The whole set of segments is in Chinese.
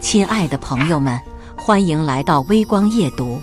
亲爱的朋友们，欢迎来到微光夜读。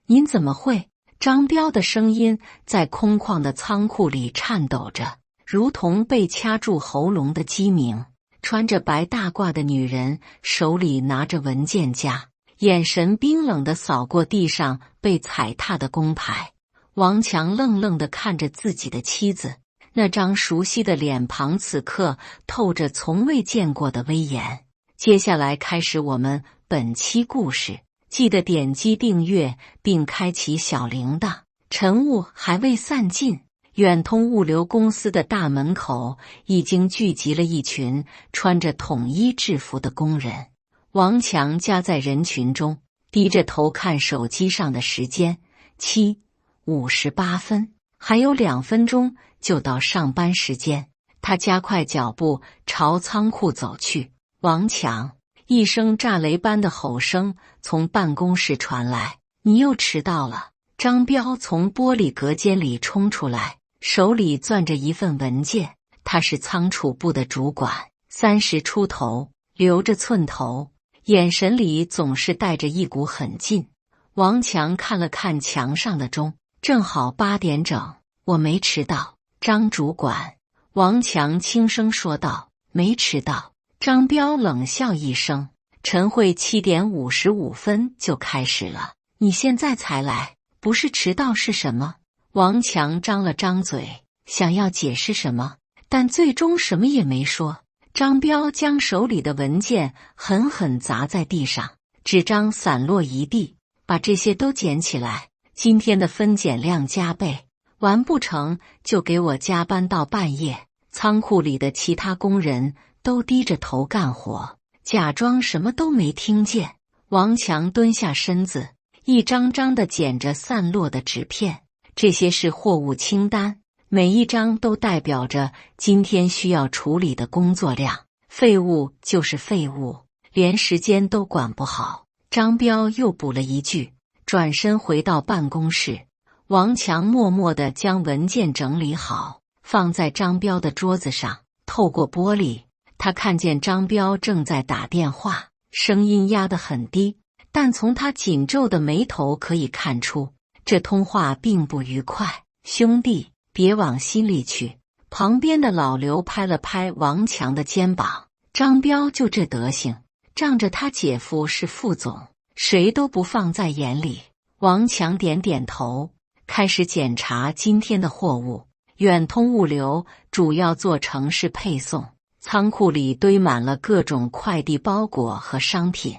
您怎么会？张彪的声音在空旷的仓库里颤抖着，如同被掐住喉咙的鸡鸣。穿着白大褂的女人手里拿着文件夹，眼神冰冷地扫过地上被踩踏的工牌。王强愣愣地看着自己的妻子，那张熟悉的脸庞此刻透着从未见过的威严。接下来开始我们本期故事，记得点击订阅并开启小铃铛。晨雾还未散尽，远通物流公司的大门口已经聚集了一群穿着统一制服的工人。王强夹在人群中，低着头看手机上的时间，7:58，还有2分钟就到上班时间。他加快脚步朝仓库走去。王强！一声炸雷般的吼声从办公室传来，你又迟到了。张彪从玻璃隔间里冲出来，手里攥着一份文件。他是仓储部的主管，30出头，留着寸头，眼神里总是带着一股狠劲。王强看了看墙上的钟，正好8点整，我没迟到。张主管，王强轻声说道，没迟到。张彪冷笑一声，晨会7:55就开始了，你现在才来，不是迟到是什么？王强张了张嘴，想要解释什么，但最终什么也没说。张彪将手里的文件狠狠砸在地上，纸张散落一地，把这些都捡起来，今天的分拣量加倍，完不成就给我加班到半夜。仓库里的其他工人都低着头干活，假装什么都没听见。王强蹲下身子，一张张地捡着散落的纸片，这些是货物清单，每一张都代表着今天需要处理的工作量。废物就是废物，连时间都管不好。张彪又补了一句，转身回到办公室。王强默默地将文件整理好，放在张彪的桌子上。透过玻璃，他看见张彪正在打电话，声音压得很低，但从他紧皱的眉头可以看出，这通话并不愉快。兄弟，别往心里去。旁边的老刘拍了拍王强的肩膀，张彪就这德行，仗着他姐夫是副总，谁都不放在眼里。王强点点头，开始检查今天的货物。远通物流主要做城市配送，仓库里堆满了各种快递包裹和商品。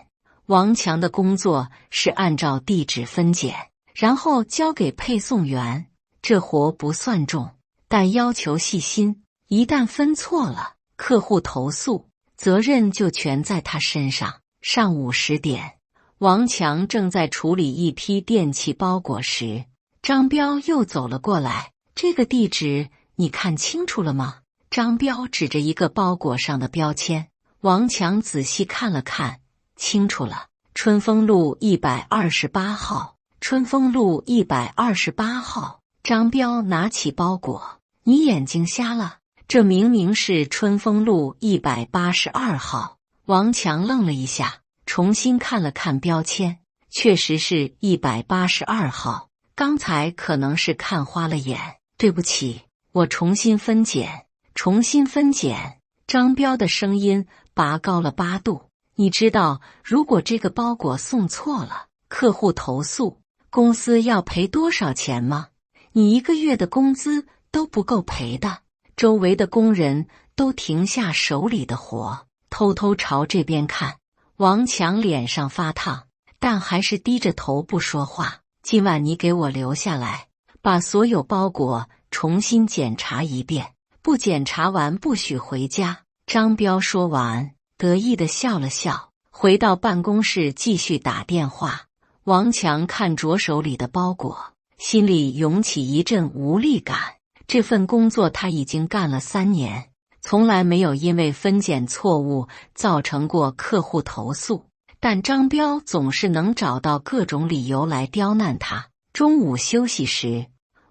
王强的工作是按照地址分拣，然后交给配送员。这活不算重，但要求细心，一旦分错了，客户投诉，责任就全在他身上。上午10点，王强正在处理一批电器包裹时，张彪又走了过来。这个地址你看清楚了吗？张彪指着一个包裹上的标签。王强仔细看了看，清楚了，春风路128号，春风路128号。张彪拿起包裹，你眼睛瞎了？这明明是春风路182号。王强愣了一下，重新看了看标签，确实是182号，刚才可能是看花了眼。对不起，我重新分拣。重新分拣。张彪的声音拔高了8度。你知道，如果这个包裹送错了，客户投诉，公司要赔多少钱吗？你1个月的工资都不够赔的。周围的工人都停下手里的活，偷偷朝这边看。王强脸上发烫，但还是低着头不说话。今晚你给我留下来，把所有包裹重新检查一遍，不检查完不许回家。张彪说完，得意地笑了笑，回到办公室继续打电话。王强看着手里的包裹，心里涌起一阵无力感。这份工作他已经干了3年，从来没有因为分拣错误造成过客户投诉，但张彪总是能找到各种理由来刁难他。中午休息时，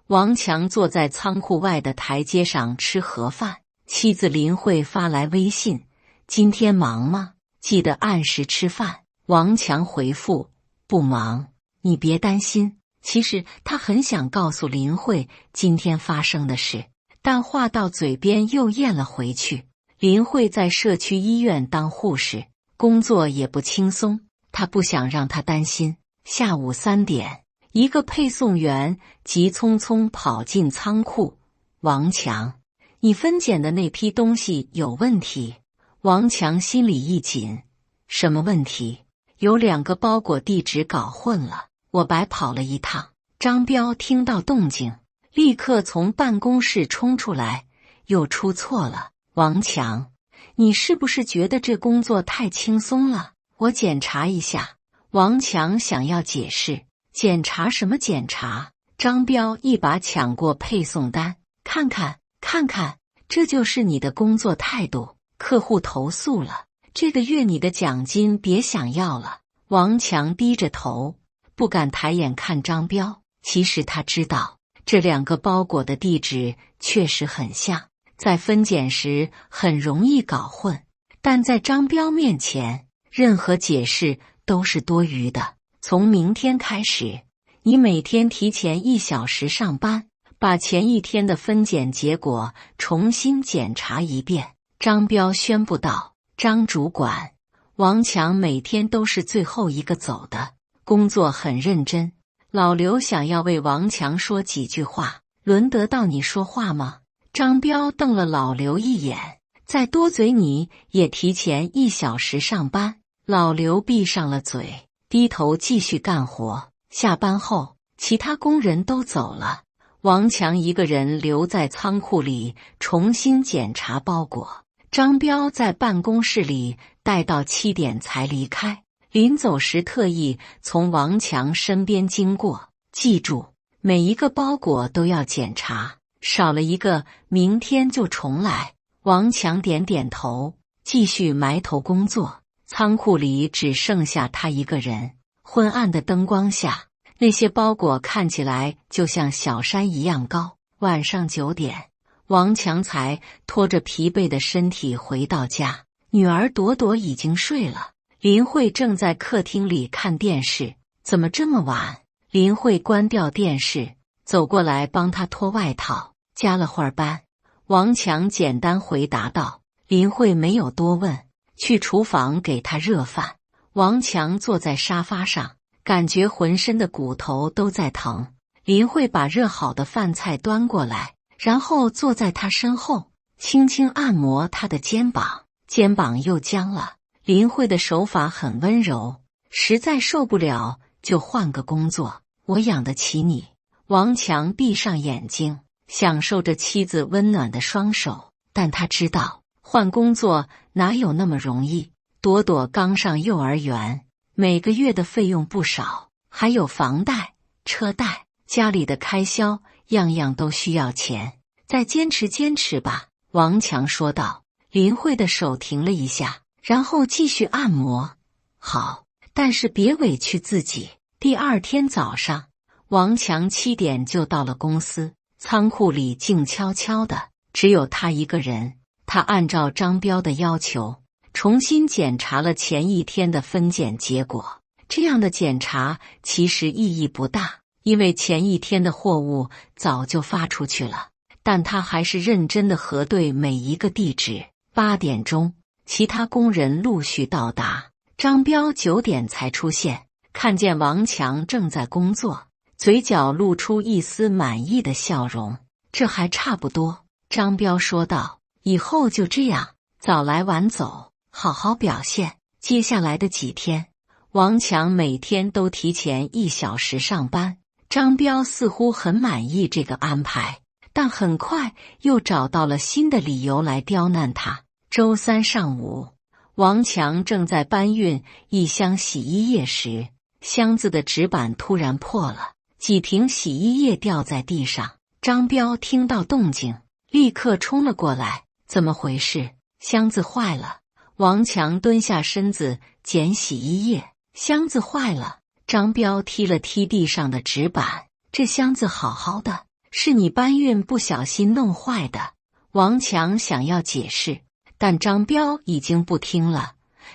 王强坐在仓库外的台阶上吃盒饭，妻子林慧发来微信：今天忙吗？记得按时吃饭。王强回复：不忙，你别担心。其实他很想告诉林慧今天发生的事，但话到嘴边又咽了回去。林慧在社区医院当护士，工作也不轻松，他不想让她担心。下午3点，一个配送员急匆匆跑进仓库：王强，你分拣的那批东西有问题。王强心里一紧，什么问题？有2个包裹地址搞混了，我白跑了一趟。张彪听到动静，立刻从办公室冲出来，又出错了。王强，你是不是觉得这工作太轻松了？我检查一下。王强想要解释，检查什么检查？张彪一把抢过配送单，看看，这就是你的工作态度。客户投诉了，这个月你的奖金别想要了。王强低着头，不敢抬眼看张彪。其实他知道，这2个包裹的地址确实很像，在分拣时很容易搞混，但在张彪面前，任何解释都是多余的。从明天开始，你每天提前1小时上班，把前一天的分拣结果重新检查一遍。张彪宣布道。张主管，王强每天都是最后一个走的，工作很认真。老刘想要为王强说几句话，轮得到你说话吗？张彪瞪了老刘一眼，再多嘴你也提前1小时上班。老刘闭上了嘴，低头继续干活。下班后，其他工人都走了，王强一个人留在仓库里重新检查包裹。张彪在办公室里待到7点才离开，临走时特意从王强身边经过。记住，每一个包裹都要检查，少了一个，明天就重来。王强点点头，继续埋头工作。仓库里只剩下他一个人，昏暗的灯光下，那些包裹看起来就像小山一样高。晚上9点，王强才拖着疲惫的身体回到家，女儿朵朵已经睡了，林慧正在客厅里看电视。怎么这么晚？林慧关掉电视，走过来帮他脱外套，加了会儿班。王强简单回答道。林慧没有多问，去厨房给他热饭。王强坐在沙发上，感觉浑身的骨头都在疼。林慧把热好的饭菜端过来，然后坐在他身后，轻轻按摩他的肩膀，肩膀又僵了。林慧的手法很温柔，实在受不了就换个工作，我养得起你。王强闭上眼睛，享受着妻子温暖的双手，但他知道换工作哪有那么容易。朵朵刚上幼儿园，每个月的费用不少，还有房贷、车贷，家里的开销样样都需要钱。再坚持吧，王强说道。林慧的手停了一下，然后继续按摩。好，但是别委屈自己。第2天早上，王强7点就到了公司，仓库里静悄悄的，只有他一个人。他按照张彪的要求，重新检查了前一天的分拣结果。这样的检查其实意义不大，因为前一天的货物早就发出去了，但他还是认真的核对每一个地址。8点钟，其他工人陆续到达，张彪9点才出现，看见王强正在工作，嘴角露出一丝满意的笑容。这还差不多，张彪说道，以后就这样，早来晚走，好好表现。接下来的几天，王强每天都提前1小时上班。张彪似乎很满意这个安排，但很快又找到了新的理由来刁难他。周3上午，王强正在搬运一箱洗衣液时，箱子的纸板突然破了，几瓶洗衣液掉在地上。张彪听到动静，立刻冲了过来。怎么回事？箱子坏了。王强蹲下身子捡洗衣液，箱子坏了。张彪踢了踢地上的纸板，这箱子好好的，是你搬运不小心弄坏的。王强想要解释，但张彪已经不听了。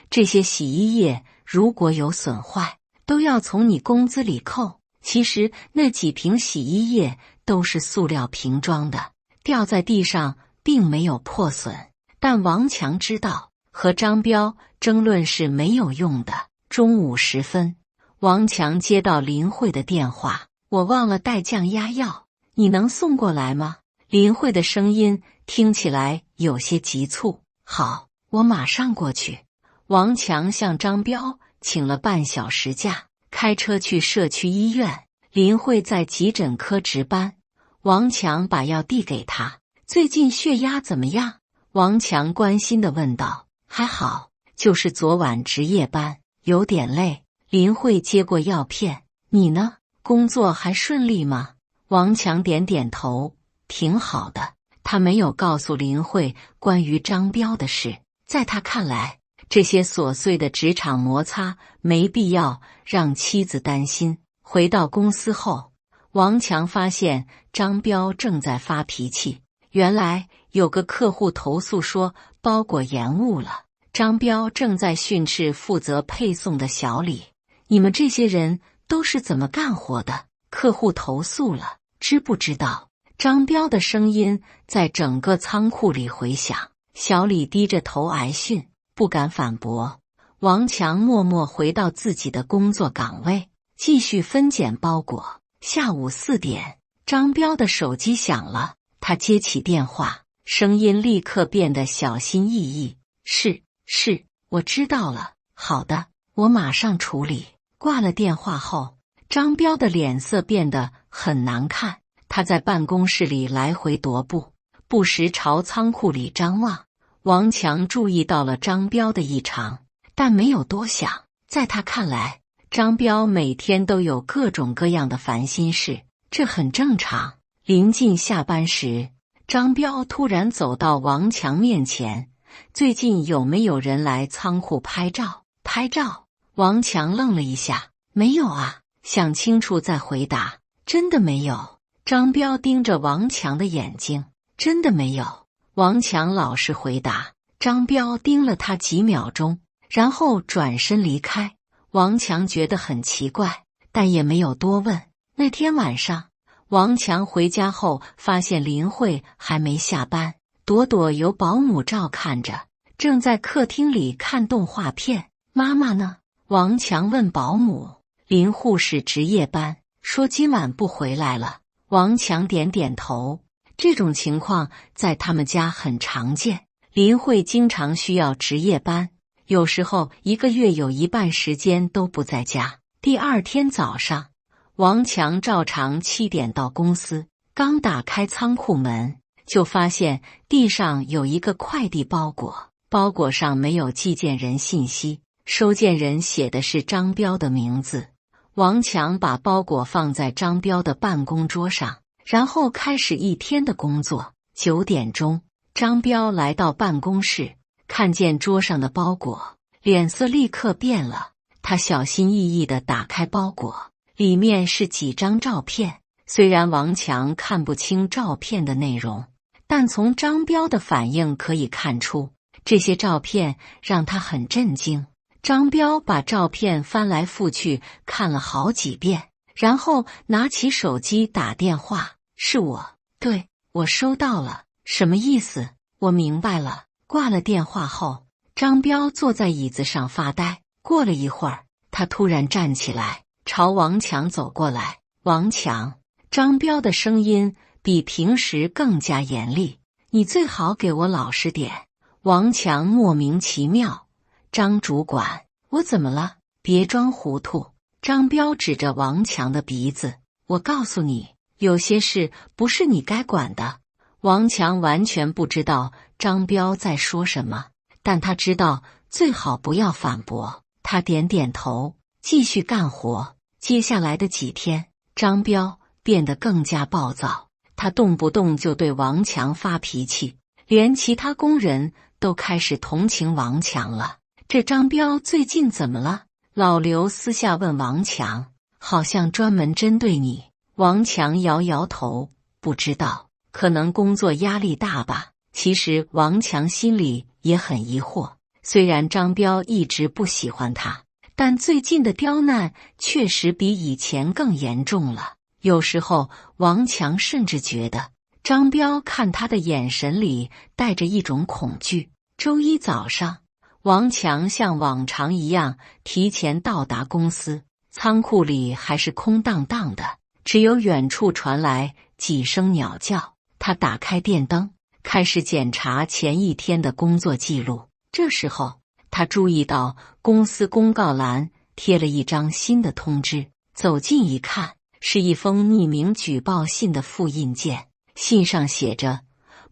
这些洗衣液如果有损坏，都要从你工资里扣。其实那几瓶洗衣液都是塑料瓶装的，掉在地上并没有破损。但王强知道和张彪争论是没有用的。中午时分，王强接到林慧的电话：“我忘了带降压药，你能送过来吗？”林慧的声音听起来有些急促。“好，我马上过去。”王强向张彪请了半小时假，开车去社区医院。林慧在急诊科值班，王强把药递给他：“最近血压怎么样？”王强关心地问道。“还好，就是昨晚值夜班，有点累。”林慧接过药片：“你呢？工作还顺利吗？”王强点点头：“挺好的。”他没有告诉林慧关于张彪的事，在他看来，这些琐碎的职场摩擦没必要让妻子担心。回到公司后，王强发现张彪正在发脾气。原来有个客户投诉说包裹延误了，张彪正在训斥负责配送的小李：“你们这些人都是怎么干活的？客户投诉了，知不知道？”张彪的声音在整个仓库里回响。小李低着头挨训，不敢反驳。王强默默回到自己的工作岗位，继续分拣包裹。下午4点，张彪的手机响了，他接起电话，声音立刻变得小心翼翼：“是，我知道了，好的，我马上处理。”挂了电话后，张彪的脸色变得很难看，他在办公室里来回踱步，不时朝仓库里张望。王强注意到了张彪的异常，但没有多想。在他看来，张彪每天都有各种各样的烦心事，这很正常。临近下班时，张彪突然走到王强面前：“最近有没有人来仓库拍照？”“拍照？”王强愣了一下：“没有啊。”想清楚再回答：“真的没有。”张彪盯着王强的眼睛：“真的没有。”王强老实回答。张彪盯了他几秒钟，然后转身离开。王强觉得很奇怪，但也没有多问。那天晚上，王强回家后发现林慧还没下班，朵朵由保姆照看着，正在客厅里看动画片。“妈妈呢？”王强问保姆。“林护士值夜班，说今晚不回来了。”王强点点头。这种情况在他们家很常见，林慧经常需要值夜班，有时候1个月有一半时间都不在家。第二天早上，王强照常7点到公司，刚打开仓库门，就发现地上有一个快递包裹，包裹上没有寄件人信息，收件人写的是张彪的名字。王强把包裹放在张彪的办公桌上，然后开始一天的工作。9点钟，张彪来到办公室，看见桌上的包裹，脸色立刻变了。他小心翼翼地打开包裹，里面是几张照片。虽然王强看不清照片的内容，但从张彪的反应可以看出，这些照片让他很震惊。张彪把照片翻来覆去看了好几遍，然后拿起手机打电话：“是我，对，我收到了。”“什么意思？”“我明白了。”挂了电话后，张彪坐在椅子上发呆。过了一会儿，他突然站起来，朝王强走过来。“王强。”张彪的声音比平时更加严厉，“你最好给我老实点。”王强莫名其妙：“张主管，我怎么了？别装糊涂。”张彪指着王强的鼻子：“我告诉你，有些事不是你该管的。”王强完全不知道张彪在说什么，但他知道最好不要反驳。他点点头，继续干活。接下来的几天，张彪变得更加暴躁，他动不动就对王强发脾气，连其他工人都开始同情王强了。这张彪最近怎么了？老刘私下问王强：“好像专门针对你。”王强摇摇头：“不知道，可能工作压力大吧。”其实王强心里也很疑惑，虽然张彪一直不喜欢他，但最近的刁难确实比以前更严重了。有时候，王强甚至觉得张彪看他的眼神里带着一种恐惧。周一早上，王强像往常一样提前到达公司，仓库里还是空荡荡的，只有远处传来几声鸟叫。他打开电灯，开始检查前一天的工作记录。这时候，他注意到公司公告栏贴了一张新的通知，走近一看，是一封匿名举报信的复印件。信上写着：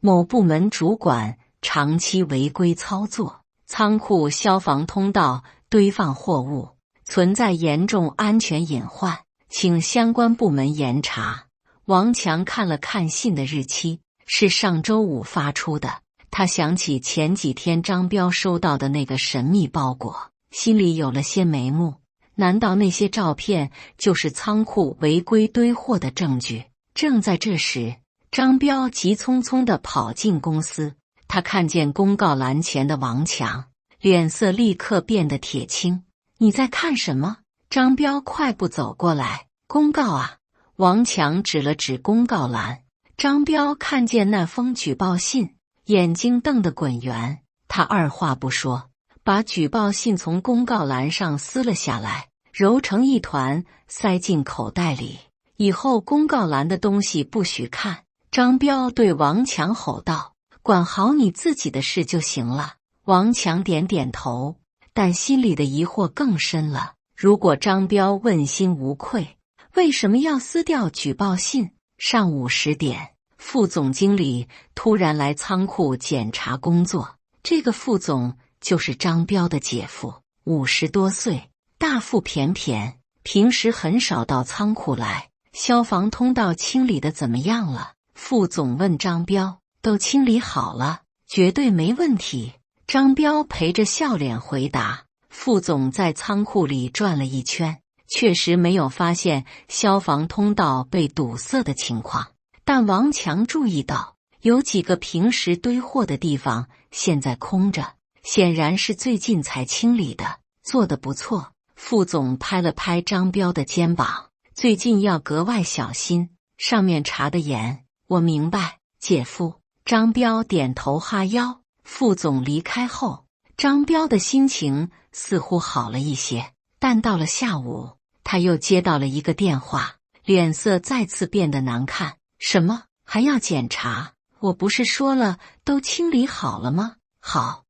某部门主管长期违规操作，仓库消防通道堆放货物，存在严重安全隐患，请相关部门严查。王强看了看信的日期，是上周五发出的。他想起前几天张彪收到的那个神秘包裹，心里有了些眉目。难道那些照片就是仓库违规堆货的证据？正在这时，张彪急匆匆地跑进公司，他看见公告栏前的王强，脸色立刻变得铁青。你在看什么？张彪快步走过来。公告啊！王强指了指公告栏。张彪看见那封举报信，眼睛瞪得滚圆。他二话不说，把举报信从公告栏上撕了下来，揉成一团，塞进口袋里。以后公告栏的东西不许看。张彪对王强吼道：管好你自己的事就行了。王强点点头，但心里的疑惑更深了。如果张彪问心无愧，为什么要撕掉举报信？上午10点，副总经理突然来仓库检查工作。这个副总就是张彪的姐夫，50多岁，大腹便便，平时很少到仓库来。消防通道清理的怎么样了？副总问张彪。都清理好了，绝对没问题。张彪陪着笑脸回答。副总在仓库里转了一圈，确实没有发现消防通道被堵塞的情况，但王强注意到有几个平时堆货的地方现在空着，显然是最近才清理的，做得不错。副总拍了拍张彪的肩膀，最近要格外小心，上面查得严。我明白，姐夫。张彪点头哈腰。副总离开后，张彪的心情似乎好了一些，但到了下午，他又接到了一个电话，脸色再次变得难看。什么？还要检查？我不是说了都清理好了吗？好，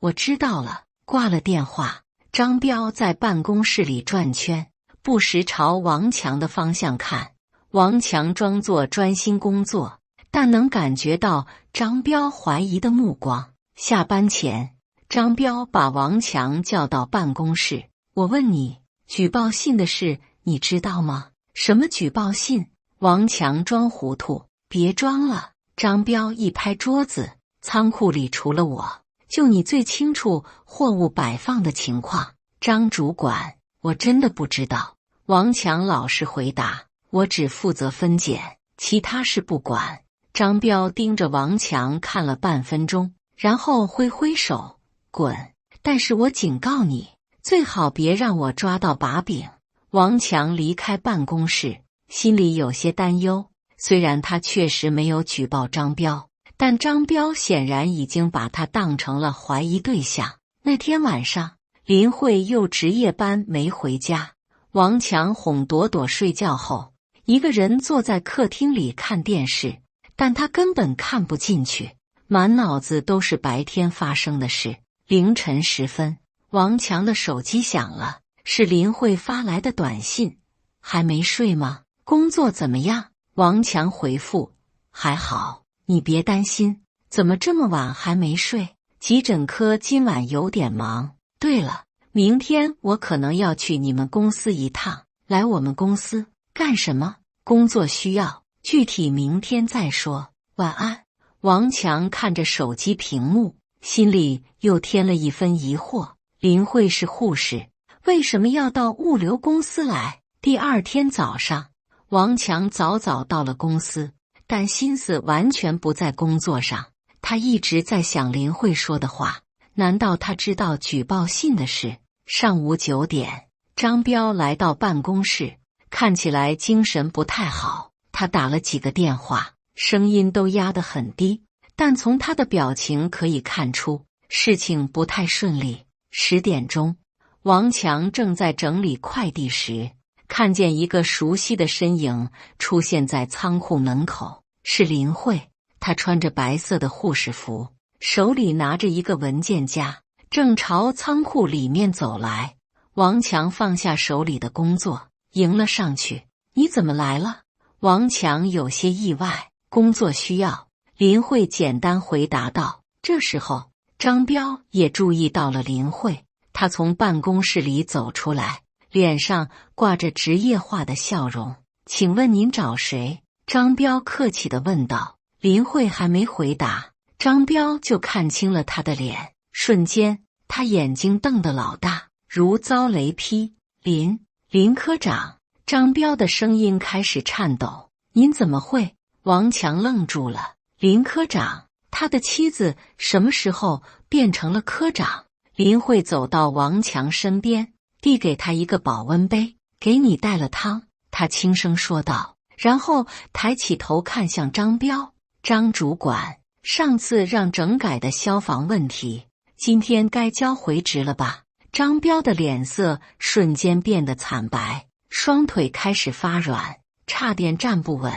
我知道了。挂了电话，张彪在办公室里转圈，不时朝王强的方向看。王强装作专心工作，但能感觉到张彪怀疑的目光。下班前，张彪把王强叫到办公室。我问你，举报信的事你知道吗？什么举报信？王强装糊涂。别装了。张彪一拍桌子。仓库里除了我，就你最清楚货物摆放的情况。张主管，我真的不知道。王强老实回答。我只负责分拣，其他事不管。张彪盯着王强看了半分钟，然后挥挥手，滚！但是我警告你，最好别让我抓到把柄。王强离开办公室，心里有些担忧。虽然他确实没有举报张彪，但张彪显然已经把他当成了怀疑对象。那天晚上，林慧又值夜班没回家，王强哄朵朵睡觉后，一个人坐在客厅里看电视，但他根本看不进去，满脑子都是白天发生的事。凌晨时分，王强的手机响了，是林慧发来的短信。还没睡吗？工作怎么样？王强回复，还好，你别担心。怎么这么晚还没睡？急诊科今晚有点忙。对了，明天我可能要去你们公司一趟。来我们公司干什么？工作需要，具体明天再说。晚安。王强看着手机屏幕，心里又添了一分疑惑。林慧是护士，为什么要到物流公司来？第二天早上，王强早早到了公司，但心思完全不在工作上。他一直在想林慧说的话，难道他知道举报信的事？上午9点，张彪来到办公室，看起来精神不太好。他打了几个电话，声音都压得很低，但从他的表情可以看出事情不太顺利。10点钟，王强正在整理快递时，看见一个熟悉的身影出现在仓库门口，是林慧。她穿着白色的护士服，手里拿着一个文件夹，正朝仓库里面走来。王强放下手里的工作，迎了上去。你怎么来了？王强有些意外。工作需要，林慧简单回答道。这时候，张彪也注意到了林慧，他从办公室里走出来，脸上挂着职业化的笑容。请问您找谁？张彪客气地问道。林慧还没回答，张彪就看清了他的脸，瞬间他眼睛瞪得老大，如遭雷劈。林科长。张彪的声音开始颤抖。您怎么会？王强愣住了。林科长，他的妻子什么时候变成了科长？林慧走到王强身边，递给他一个保温杯，给你带了汤，他轻声说道，然后抬起头看向张彪。张主管，上次让整改的消防问题，今天该交回职了吧？张彪的脸色瞬间变得惨白，双腿开始发软，差点站不稳。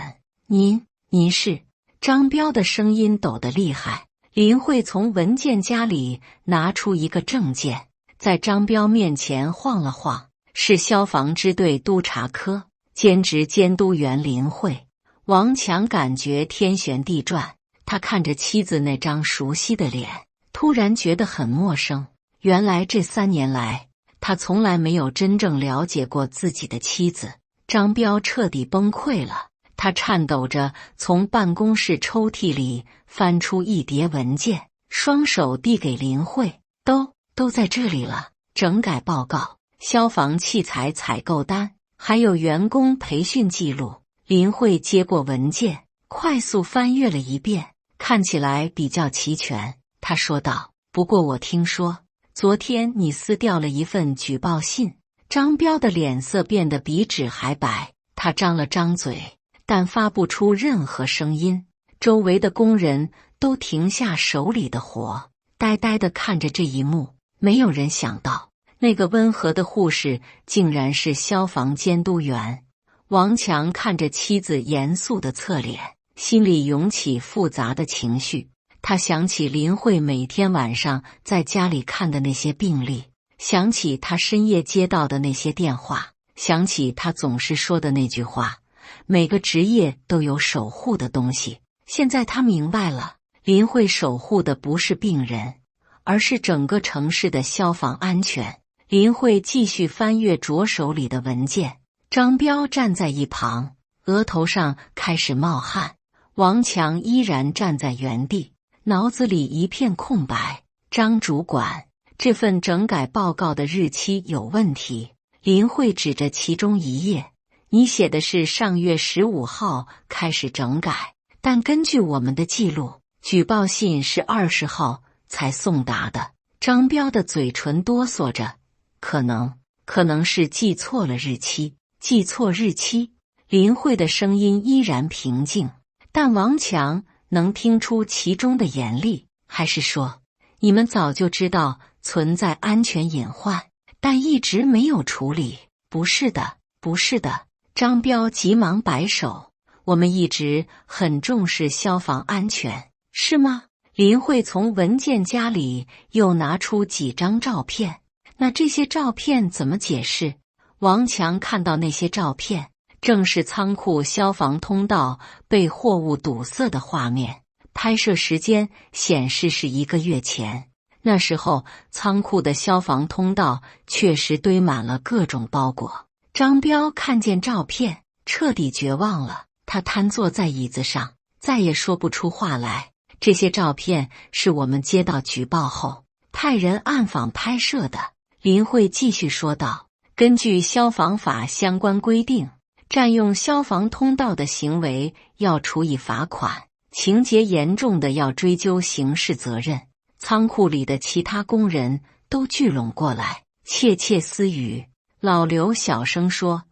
您是？张彪的声音抖得厉害。林慧从文件夹里拿出一个证件，在张彪面前晃了晃，是消防支队督察科兼职监督员林慧。王强感觉天旋地转，他看着妻子那张熟悉的脸，突然觉得很陌生。原来这3年来，他从来没有真正了解过自己的妻子。张彪彻底崩溃了，他颤抖着从办公室抽屉里翻出一叠文件，双手递给林慧。都在这里了，整改报告、消防器材采购单，还有员工培训记录。林慧接过文件，快速翻阅了一遍，看起来比较齐全。他说道，不过我听说昨天你撕掉了一份举报信。张彪的脸色变得比纸还白，他张了张嘴，但发不出任何声音。周围的工人都停下手里的活，呆呆地看着这一幕。没有人想到，那个温和的护士竟然是消防监督员。王强看着妻子严肃的侧脸，心里涌起复杂的情绪。他想起林慧每天晚上在家里看的那些病例，想起他深夜接到的那些电话，想起他总是说的那句话，每个职业都有守护的东西。现在他明白了，林慧守护的不是病人，而是整个城市的消防安全。林慧继续翻阅着手里的文件，张彪站在一旁，额头上开始冒汗。王强依然站在原地，脑子里一片空白。张主管，这份整改报告的日期有问题。林慧指着其中一页，你写的是上月15号开始整改，但根据我们的记录，举报信是20号才送达的。张彪的嘴唇哆嗦着，可能是记错了日期。记错日期？林慧的声音依然平静，但王强能听出其中的严厉。还是说，你们早就知道存在安全隐患，但一直没有处理？不是的，不是的。张彪急忙摆手，我们一直很重视消防安全。是吗？林慧从文件夹里又拿出几张照片。那这些照片怎么解释？王强看到那些照片，正是仓库消防通道被货物堵塞的画面，拍摄时间显示是1个月前。那时候仓库的消防通道确实堆满了各种包裹。张彪看见照片，彻底绝望了，他瘫坐在椅子上，再也说不出话来。这些照片是我们接到举报后派人暗访拍摄的。林慧继续说道，根据消防法相关规定，占用消防通道的行为要处以罚款，情节严重的要追究刑事责任。仓库里的其他工人都聚拢过来，窃窃私语。老刘小声说：“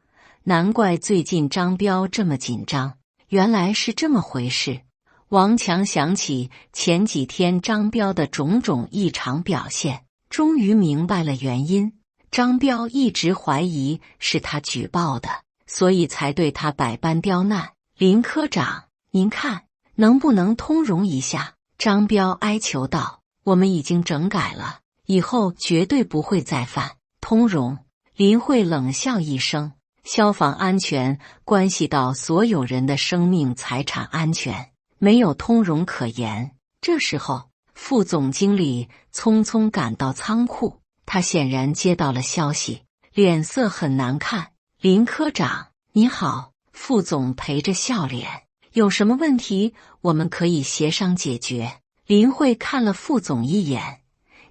难怪最近张彪这么紧张，原来是这么回事。”王强想起前几天张彪的种种异常表现，终于明白了原因。张彪一直怀疑是他举报的，所以才对他百般刁难。林科长，您看能不能通融一下？张彪哀求道：“我们已经整改了，以后绝对不会再犯。通融？”林慧冷笑一声：“消防安全关系到所有人的生命财产安全，没有通融可言。”这时候，副总经理匆匆赶到仓库，他显然接到了消息，脸色很难看。“林科长，你好。”副总陪着笑脸：“有什么问题，我们可以协商解决。”林慧看了副总一眼：“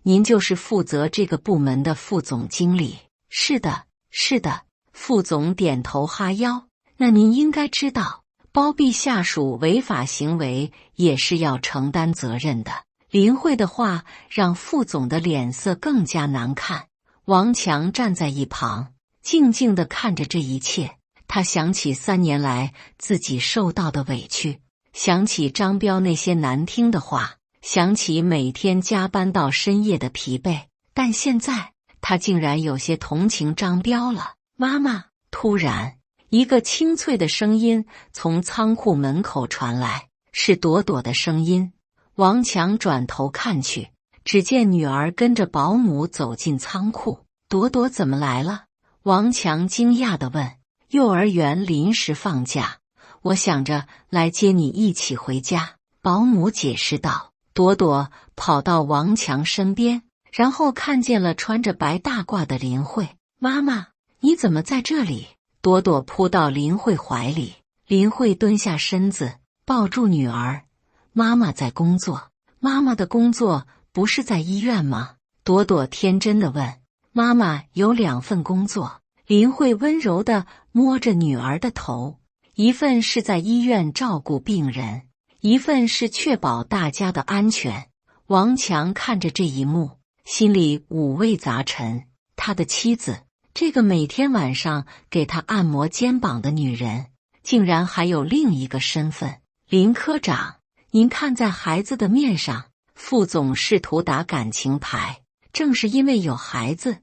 您就是负责这个部门的副总经理？”“是的，是的。”副总点头哈腰。“那您应该知道，包庇下属违法行为也是要承担责任的。”林慧的话让副总的脸色更加难看。王强站在一旁，静静地看着这一切。他想起3年来自己受到的委屈，想起张彪那些难听的话，想起每天加班到深夜的疲惫，但现在他竟然有些同情张彪了。“妈妈！”突然，一个清脆的声音从仓库门口传来，是朵朵的声音。王强转头看去，只见女儿跟着保姆走进仓库。“朵朵怎么来了？”王强惊讶地问。“幼儿园临时放假，我想着来接你一起回家。”保姆解释道。朵朵跑到王强身边，然后看见了穿着白大褂的林慧。“妈妈，你怎么在这里？”朵朵扑到林慧怀里，林慧蹲下身子，抱住女儿。“妈妈在工作。”“妈妈的工作不是在医院吗？”朵朵天真地问。“妈妈有2份工作。”林慧温柔地摸着女儿的头，“一份是在医院照顾病人，一份是确保大家的安全。”王强看着这一幕，心里五味杂陈。他的妻子，这个每天晚上给他按摩肩膀的女人，竟然还有另一个身份。“林科长，您看在孩子的面上。”副总试图打感情牌。“正是因为有孩子，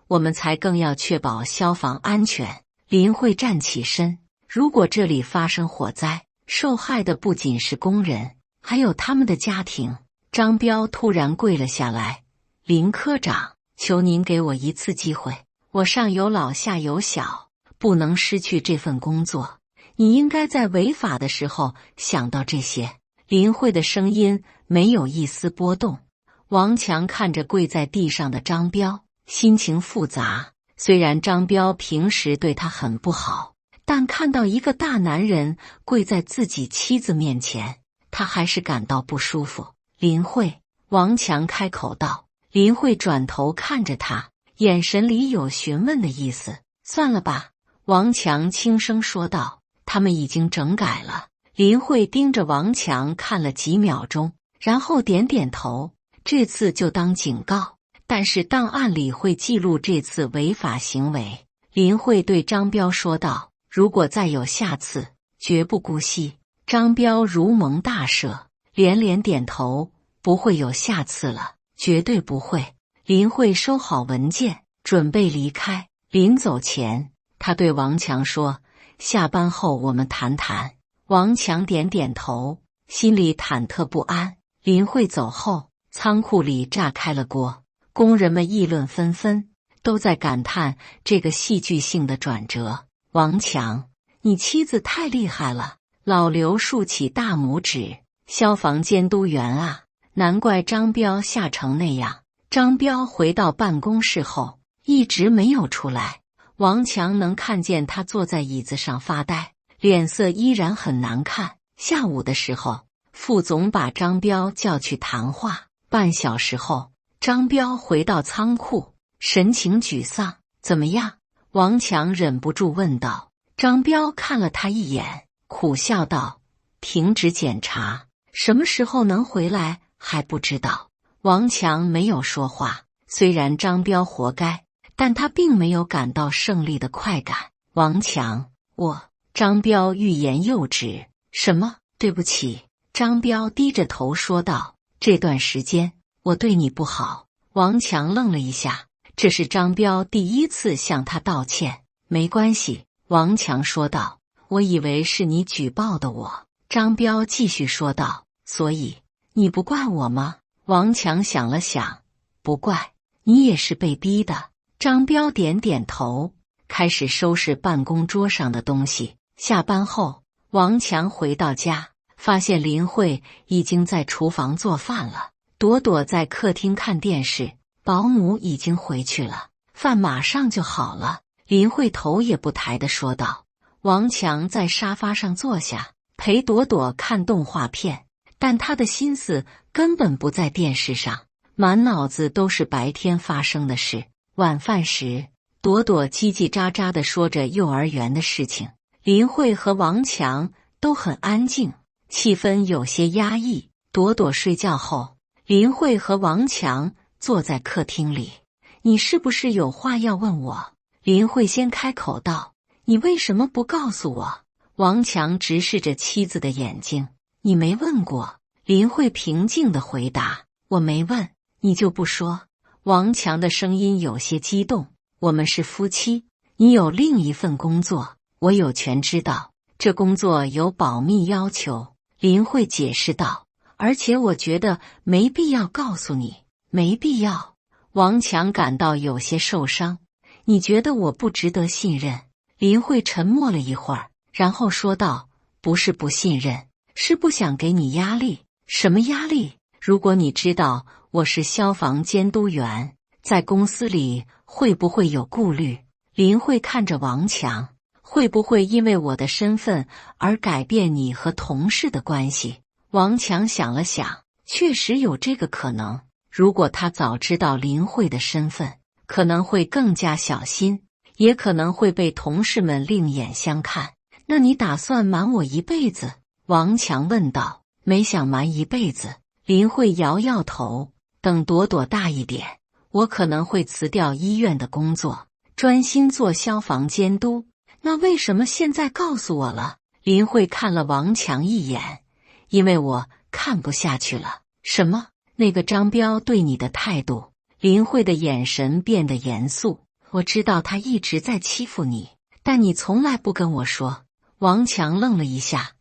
我们才更要确保消防安全。”林慧站起身：“如果这里发生火灾，受害的不仅是工人，还有他们的家庭。”张彪突然跪了下来：“林科长，求您给我一次机会，我上有老下有小，不能失去这份工作。你应该在违法的时候想到这些。”林慧的声音没有一丝波动。王强看着跪在地上的张彪，心情复杂。虽然张彪平时对他很不好，但看到一个大男人跪在自己妻子面前，他还是感到不舒服。“林慧。”王强开口道。林慧转头看着他，眼神里有询问的意思。“算了吧。”王强轻声说道。“他们已经整改了。”林慧盯着王强看了几秒钟，然后点点头。“这次就当警告，但是档案里会记录这次违法行为。”林慧对张彪说道。“如果再有下次，绝不姑息。”张彪如蒙大赦，连连点头：“不会有下次了，绝对不会。”林慧收好文件，准备离开。临走前，他对王强说：“下班后我们谈谈。”王强点点头，心里忐忑不安。林慧走后，仓库里炸开了锅，工人们议论纷纷，都在感叹这个戏剧性的转折。“王强，你妻子太厉害了！”老刘竖起大拇指：“消防监督员啊，难怪张彪吓成那样。”张彪回到办公室后，一直没有出来。王强能看见他坐在椅子上发呆，脸色依然很难看。下午的时候，副总把张彪叫去谈话。半小时后，张彪回到仓库，神情沮丧。“怎么样？”王强忍不住问道。张彪看了他一眼，苦笑道：“停止检查，什么时候能回来还不知道。”王强没有说话，虽然张彪活该，但他并没有感到胜利的快感。王强，张彪欲言又止。什么？对不起。张彪低着头说道，这段时间我对你不好。王强愣了一下，这是张彪第一次向他道歉。没关系，王强说道，我以为是你举报的我。张彪继续说道，所以你不怪我吗？王强想了想，不怪，你也是被逼的。张彪点点头，开始收拾办公桌上的东西。下班后，王强回到家，发现林慧已经在厨房做饭了，朵朵在客厅看电视，保姆已经回去了，饭马上就好了。林慧头也不抬地说道。王强在沙发上坐下，陪朵朵看动画片，但他的心思根本不在电视上，满脑子都是白天发生的事。晚饭时，朵朵叽叽喳喳地说着幼儿园的事情，林慧和王强都很安静，气氛有些压抑。朵朵睡觉后，林慧和王强坐在客厅里。你是不是有话要问我？林慧先开口道，你为什么不告诉我？王强直视着妻子的眼睛，你没问过。林慧平静地回答，我没问，你就不说？王强的声音有些激动，我们是夫妻，你有另一份工作，我有权知道，这工作有保密要求。林慧解释道，而且我觉得没必要告诉你。没必要。王强感到有些受伤，你觉得我不值得信任？林慧沉默了一会儿，然后说道，不是不信任，是不想给你压力。什么压力？如果你知道我是消防监督员，在公司里会不会有顾虑？林慧看着王强，会不会因为我的身份而改变你和同事的关系？王强想了想，确实有这个可能。如果他早知道林慧的身份，可能会更加小心，也可能会被同事们另眼相看。那你打算瞒我一辈子？王强问道。没想瞒一辈子。林慧摇摇头，等朵朵大一点，我可能会辞掉医院的工作，专心做消防监督。那为什么现在告诉我了？林慧看了王强一眼，因为我看不下去了。什么？那个张彪对你的态度？林慧的眼神变得严肃。我知道他一直在欺负你，但你从来不跟我说。王强愣了一下，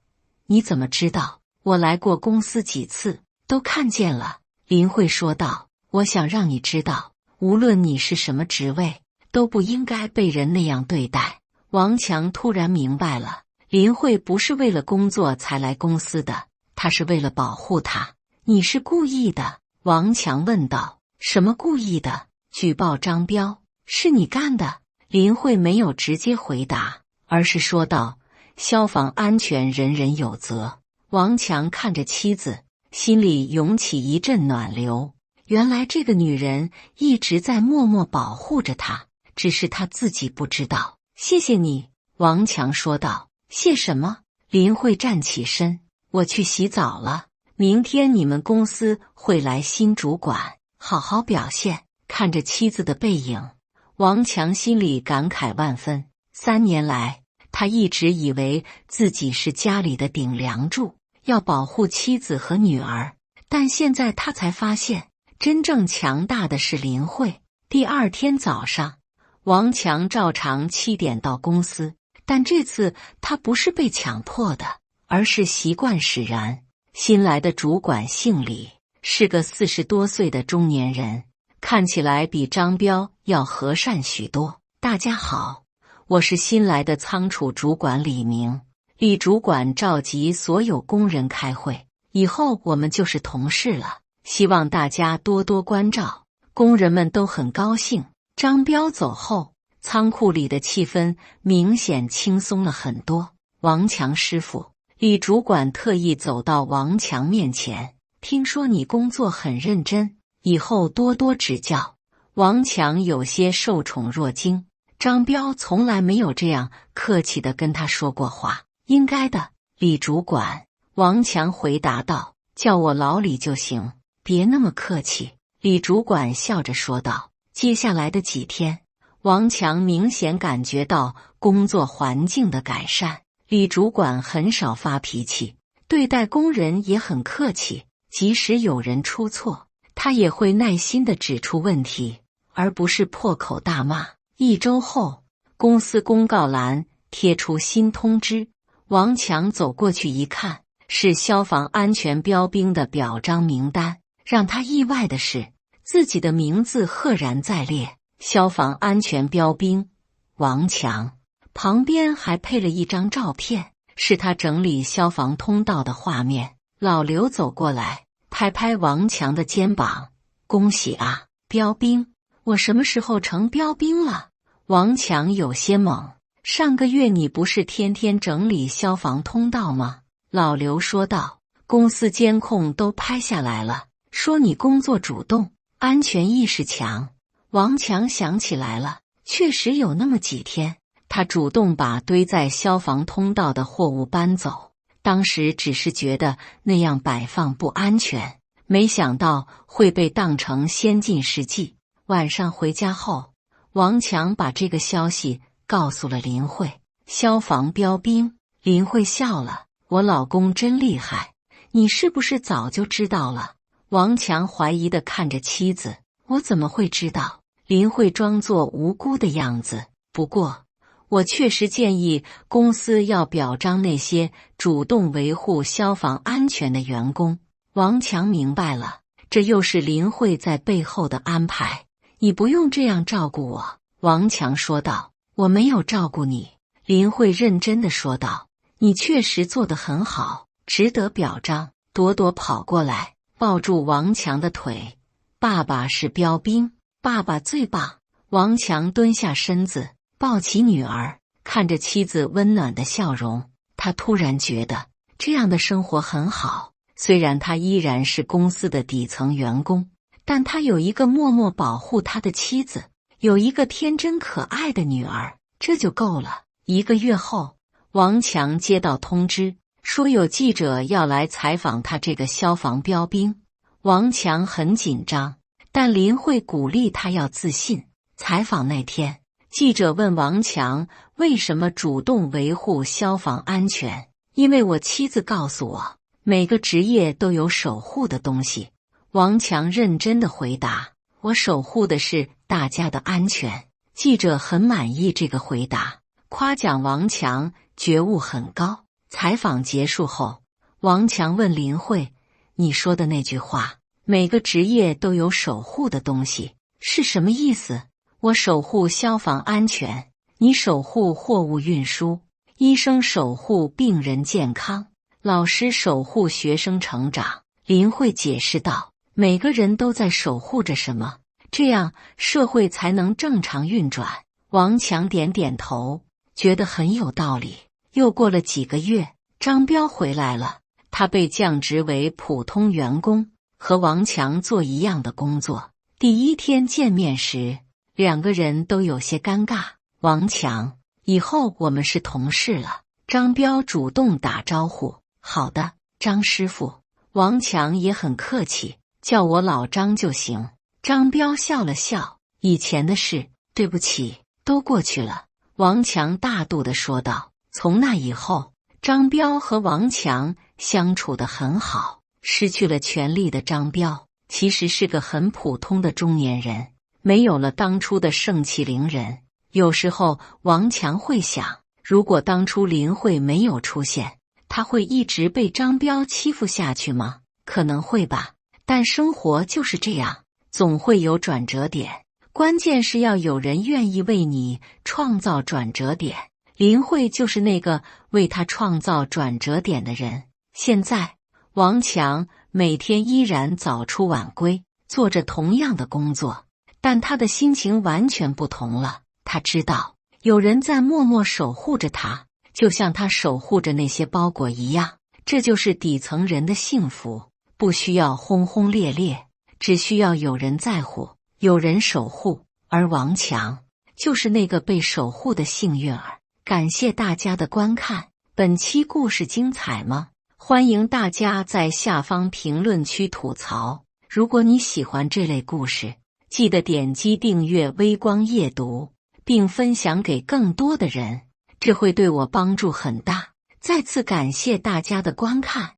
你怎么知道？我来过公司几次，都看见了。林慧说道，我想让你知道，无论你是什么职位，都不应该被人那样对待。王强突然明白了，林慧不是为了工作才来公司的，她是为了保护他。你是故意的？王强问道。什么故意的？举报张彪，是你干的？林慧没有直接回答，而是说道，消防安全人人有责。王强看着妻子，心里涌起一阵暖流。原来这个女人一直在默默保护着他，只是他自己不知道。谢谢你，王强说道。谢什么？林慧站起身，我去洗澡了。明天你们公司会来新主管，好好表现。看着妻子的背影，王强心里感慨万分。3年来，他一直以为自己是家里的顶梁柱，要保护妻子和女儿，但现在他才发现，真正强大的是林慧。第二天早上，王强照常7点到公司，但这次他不是被强迫的，而是习惯使然。新来的主管姓李，是个40多岁的中年人，看起来比张彪要和善许多。大家好，我是新来的仓储主管李明。李主管召集所有工人开会，以后我们就是同事了，希望大家多多关照。工人们都很高兴。张彪走后，仓库里的气氛明显轻松了很多。王强师傅，李主管特意走到王强面前，听说你工作很认真，以后多多指教。王强有些受宠若惊，张彪从来没有这样客气地跟他说过话。应该的，李主管。王强回答道，叫我老李就行。别那么客气。李主管笑着说道。接下来的几天，王强明显感觉到工作环境的改善。李主管很少发脾气，对待工人也很客气，即使有人出错，他也会耐心地指出问题，而不是破口大骂。1周后，公司公告栏贴出新通知，王强走过去一看，是消防安全标兵的表彰名单。让他意外的是，自己的名字赫然在列，消防安全标兵王强。旁边还配了一张照片，是他整理消防通道的画面。老刘走过来，拍拍王强的肩膀：“恭喜啊，标兵！我什么时候成标兵了？”王强有些懵：“上个月你不是天天整理消防通道吗？”老刘说道：“公司监控都拍下来了，说你工作主动，安全意识强。”王强想起来了，确实有那么几天，他主动把堆在消防通道的货物搬走，当时只是觉得那样摆放不安全，没想到会被当成先进事迹。晚上回家后，王强把这个消息告诉了林慧。消防标兵。林慧笑了：“我老公真厉害，你是不是早就知道了？”王强怀疑地看着妻子：“我怎么会知道？”林慧装作无辜的样子：“不过我确实建议公司要表彰那些主动维护消防安全的员工。”王强明白了，这又是林慧在背后的安排。“你不用这样照顾我。”王强说道。“我没有照顾你。”林慧认真地说道。“你确实做得很好，值得表彰。”朵朵跑过来，抱住王强的腿：“爸爸是标兵，爸爸最棒。”王强蹲下身子，抱起女儿，看着妻子温暖的笑容，他突然觉得这样的生活很好。虽然他依然是公司的底层员工，但他有一个默默保护他的妻子，有一个天真可爱的女儿，这就够了。1个月后，王强接到通知，说有记者要来采访他这个消防标兵。王强很紧张，但林慧鼓励他要自信。采访那天，记者问王强为什么主动维护消防安全。“因为我妻子告诉我，每个职业都有守护的东西。”王强认真地回答：“我守护的是大家的安全。”记者很满意这个回答，夸奖王强觉悟很高。采访结束后，王强问林慧：“你说的那句话，每个职业都有守护的东西，是什么意思？”“我守护消防安全，你守护货物运输，医生守护病人健康，老师守护学生成长。”林慧解释道：“每个人都在守护着什么，这样社会才能正常运转。”王强点点头，觉得很有道理。又过了几个月，张彪回来了，他被降职为普通员工，和王强做一样的工作。第1天见面时，2个人都有些尴尬。“王强，以后我们是同事了。”张彪主动打招呼。“好的，张师傅。”王强也很客气，叫我老张就行。张彪笑了笑：“以前的事，对不起，都过去了。”王强大度地说道。从那以后，张彪和王强相处得很好。失去了权力的张彪其实是个很普通的中年人，没有了当初的盛气凌人。有时候王强会想，如果当初林慧没有出现，他会一直被张彪欺负下去吗？可能会吧，但生活就是这样，总会有转折点，关键是要有人愿意为你创造转折点。林慧就是那个为他创造转折点的人。现在，王强每天依然早出晚归，做着同样的工作，但他的心情完全不同了。他知道有人在默默守护着他，就像他守护着那些包裹一样。这就是底层人的幸福，不需要轰轰烈烈，只需要有人在乎，有人守护。而王强就是那个被守护的幸运儿。感谢大家的观看，本期故事精彩吗？欢迎大家在下方评论区吐槽。如果你喜欢这类故事，记得点击订阅微光夜读，并分享给更多的人，这会对我帮助很大。再次感谢大家的观看。